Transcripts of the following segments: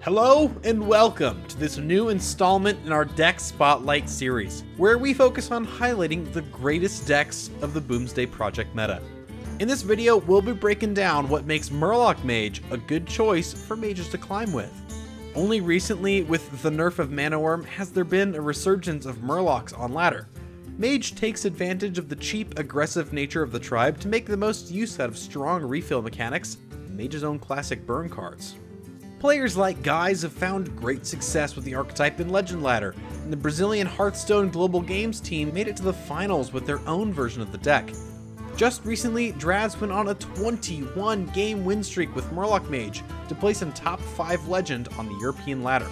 Hello and welcome to this new installment in our Deck Spotlight series, where we focus on highlighting the greatest decks of the Boomsday project meta. In this video, we'll be breaking down what makes Murloc Mage a good choice for mages to climb with. Only recently, with the nerf of Mana Wyrm, has there been a resurgence of Murlocs on ladder. Mage takes advantage of the cheap, aggressive nature of the tribe to make the most use out of strong refill mechanics, Mage's own classic burn cards. Players like Guys have found great success with the archetype in Legend Ladder, and the Brazilian Hearthstone Global Games team made it to the finals with their own version of the deck. Just recently, Draz went on a 21 game win streak with Murloc Mage to place in top 5 Legend on the European ladder.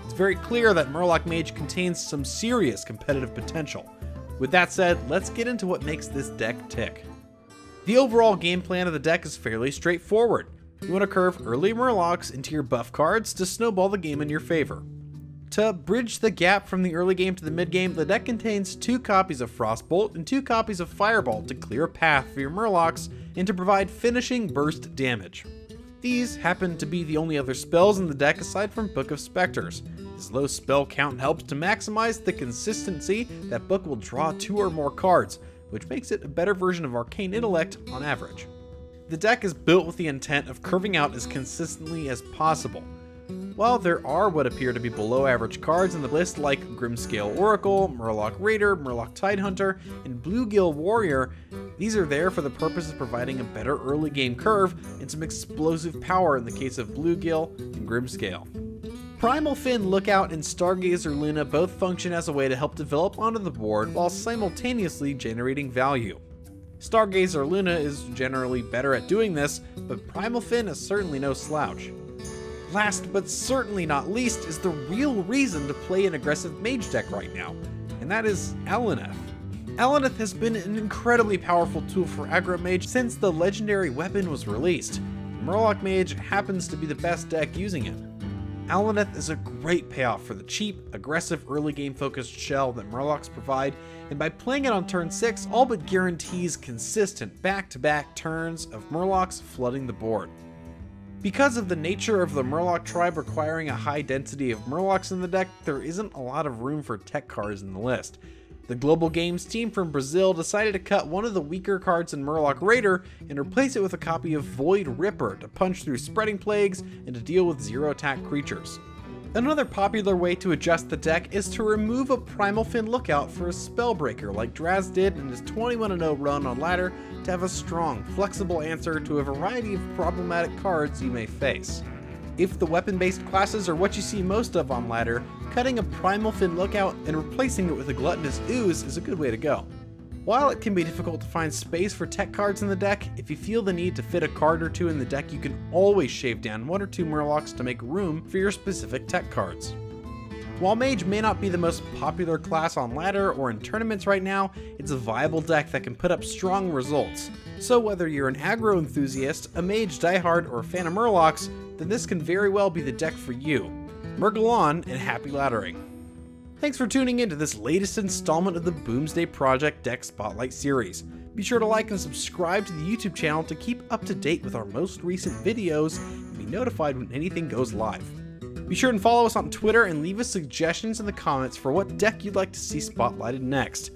It's very clear that Murloc Mage contains some serious competitive potential. With that said, let's get into what makes this deck tick. The overall game plan of the deck is fairly straightforward. You want to curve early Murlocs into your buff cards to snowball the game in your favor. To bridge the gap from the early game to the mid game, the deck contains 2 copies of Frostbolt and 2 copies of Firebolt to clear a path for your Murlocs and to provide finishing burst damage. These happen to be the only other spells in the deck aside from Book of Specters. This low spell count helps to maximize the consistency that Book will draw 2 or more cards, which makes it a better version of Arcane Intellect on average. The deck is built with the intent of curving out as consistently as possible. While there are what appear to be below average cards in the list like Grimscale Oracle, Murloc Raider, Murloc Tidehunter, and Bluegill Warrior, these are there for the purpose of providing a better early game curve and some explosive power in the case of Bluegill and Grimscale. Primal Fin Lookout and Stargazer Luna both function as a way to help develop onto the board while simultaneously generating value. Stargazer Luna is generally better at doing this, but Primal Fin is certainly no slouch. Last but certainly not least is the real reason to play an aggressive mage deck right now, and that is Aluneth. Aluneth has been an incredibly powerful tool for aggro mage since the legendary weapon was released. Murloc Mage happens to be the best deck using it. Aluneth is a great payoff for the cheap, aggressive, early game focused shell that Murlocs provide, and by playing it on turn 6, all but guarantees consistent back-to-back turns of Murlocs flooding the board. Because of the nature of the Murloc tribe requiring a high density of Murlocs in the deck, there isn't a lot of room for tech cards in the list. The Global Games team from Brazil decided to cut one of the weaker cards in Murloc Raider and replace it with a copy of Void Ripper to punch through Spreading Plagues and to deal with 0-attack creatures. Another popular way to adjust the deck is to remove a Primal Fin Lookout for a Spellbreaker like Draz did in his 21-0 run on ladder to have a strong, flexible answer to a variety of problematic cards you may face. If the weapon-based classes are what you see most of on ladder, cutting a Primal Fin Lookout and replacing it with a Gluttonous Ooze is a good way to go. While it can be difficult to find space for tech cards in the deck, if you feel the need to fit a card or 2 in the deck, you can always shave down 1 or 2 Murlocs to make room for your specific tech cards. While Mage may not be the most popular class on ladder or in tournaments right now, it's a viable deck that can put up strong results. So whether you're an aggro enthusiast, a Mage diehard, or a fan of Murlocs, then this can very well be the deck for you. Murgle on and happy laddering. Thanks for tuning in to this latest installment of the Boomsday Project Deck Spotlight series. Be sure to like and subscribe to the YouTube channel to keep up to date with our most recent videos and be notified when anything goes live. Be sure and follow us on Twitter and leave us suggestions in the comments for what deck you'd like to see spotlighted next.